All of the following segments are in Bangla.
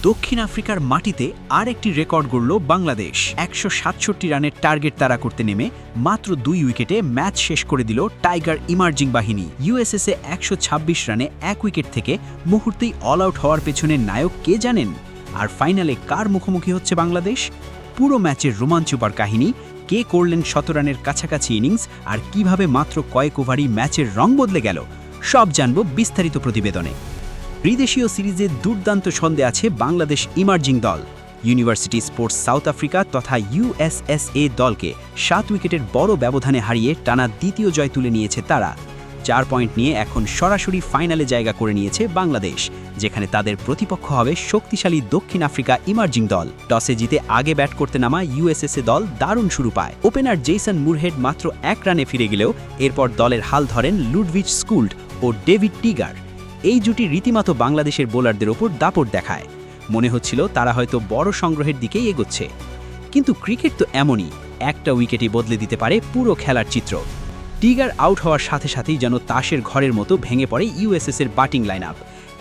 দক্ষিণ আফ্রিকার মাটিতে আরেকটি রেকর্ড গড়ল বাংলাদেশ। ১৬৭ রানের টার্গেট তাড়া করতে নেমে মাত্র ২ উইকেটে ম্যাচ শেষ করে দিল টাইগার ইমার্জিং বাহিনী। ইউএসএসএ ১২৬ রানে ১ উইকেট থেকে মুহূর্তেই অল আউট হওয়ার পেছনে নায়ক কে জানেন? আর ফাইনালে কার মুখোমুখি হচ্ছে বাংলাদেশ? পুরো ম্যাচের রোমাঞ্চকর কাহিনী, কে করলেন ১৭ রানের কাছাকাছি ইনিংস, আর কিভাবে মাত্র কয়েক ওভারই ম্যাচের রং বদলে গেল, সব জানব বিস্তারিত প্রতিবেদনে। ত্রিদেশীয় সিরিজে দুর্দান্ত ছন্দে আছে বাংলাদেশ ইমার্জিং দল। ইউনিভার্সিটি স্পোর্টস সাউথ আফ্রিকা তথা ইউএসএসএ দলকে ৭ উইকেটের বড় ব্যবধানে হারিয়ে টানা দ্বিতীয় জয় তুলে নিয়েছে তারা। ৪ পয়েন্ট নিয়ে এখন সরাসরি ফাইনালে জায়গা করে নিয়েছে বাংলাদেশ, যেখানে তাদের প্রতিপক্ষ হবে শক্তিশালী দক্ষিণ আফ্রিকা ইমার্জিং দল। টসে জিতে আগে ব্যাট করতে নামা ইউএসএসএ দল দারুণ শুরু পায়। ওপেনার জেসন মুরহেড মাত্র ১ রানে ফিরে গেলেও এরপর দলের হাল ধরেন লুডভিচ স্কুল্ড ও ডেভিড টিগার। এই জুটি রীতিমতো বাংলাদেশের বোলারদের ওপর দাপট দেখায়। মনে হচ্ছিল তারা হয়তো বড় সংগ্রহের দিকেই এগোচ্ছে, কিন্তু ক্রিকেট তো এমনই, একটা উইকেটই বদলে দিতে পারে পুরো খেলার চিত্র। টিগার আউট হওয়ার সাথে সাথেই যেন তাসের ঘরের মতো ভেঙে পড়ে ইউএসএসের ব্যাটিং লাইন আপ।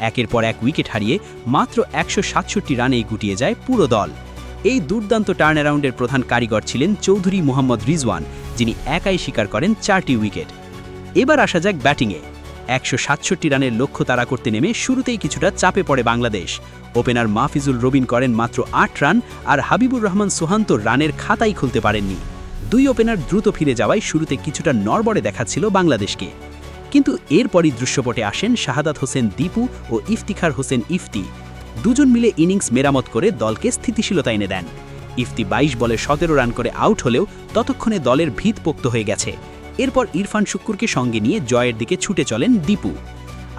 একের পর এক উইকেট হারিয়ে মাত্র ১৬৭ রানেই গুটিয়ে যায় পুরো দল। এই দুর্দান্ত টার্নঅ্যারাউন্ডের প্রধান কারিগর ছিলেন চৌধুরী মোহাম্মদ রিজওয়ান, যিনি একাই শিকার করেন ৪টি উইকেট। এবার আসা যাক ব্যাটিংয়ে। ১৬৭ রানের লক্ষ্য তাড়া করতে নেমে শুরুতেই কিছুটা চাপে পড়ে বাংলাদেশ। ওপেনার মাহফিজুল রবিন করেন মাত্র ৮ রান, আর হাবিবুর রহমান সোহান্ত রানের খাতাই খুলতে পারেননি। দুই ওপেনার দ্রুত ফিরে যাওয়ায় শুরুতে কিছুটা নড়বড়ে দেখাচ্ছিল বাংলাদেশকে, কিন্তু এরপরই দৃশ্যপটে আসেন শাহাদাত হোসেন দীপু ও ইফতিখার হোসেন ইফতি। দুজন মিলে ইনিংস মেরামত করে দলকে স্থিতিশীলতা এনে দেন। ইফতি ২২ বলে ১৭ রান করে আউট হলেও ততক্ষণে দলের ভিত পোক্ত হয়ে গেছে। এরপর ইরফান শুক্কুরকে সঙ্গে নিয়ে জয়ের দিকে ছুটে চলেন দীপু।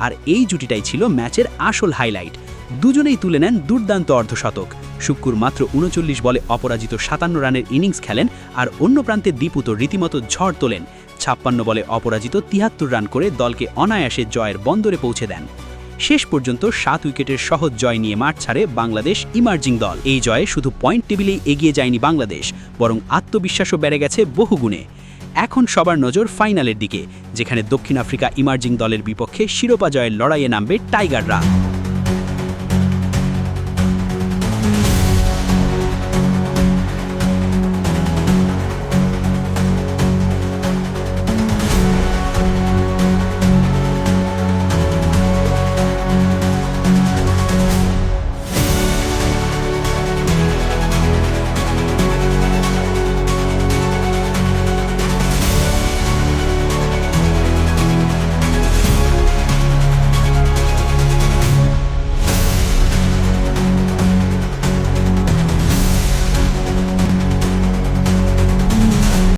আর এই জুটিটাই ছিল ম্যাচের আসল হাইলাইট। দুজনেই তুলে নেন দুর্দান্ত অর্ধশতক। শুক্কুর মাত্র ৩৯ বলে অপরাজিত ৫৭ রানের ইনিংস খেলেন, আর অন্য প্রান্তে দীপু তো রীতিমতো ঝড় তোলেন। ৫৬ বলে অপরাজিত ৭৩ রান করে দলকে অনায়াসে জয়ের বন্দরে পৌঁছে দেন। শেষ পর্যন্ত ৭ উইকেটের সহজ জয় নিয়ে মাঠ ছাড়ে বাংলাদেশ ইমার্জিং দল। এই জয়ে শুধু পয়েন্ট টেবিলেই এগিয়ে যায়নি বাংলাদেশ, বরং আত্মবিশ্বাসও বেড়ে গেছে বহুগুণে। এখন সবার নজর ফাইনালের দিকে, যেখানে দক্ষিণ আফ্রিকা ইমার্জিং দলের বিপক্ষে শিরোপা জয়ের লড়াইয়ে নামবে টাইগাররা।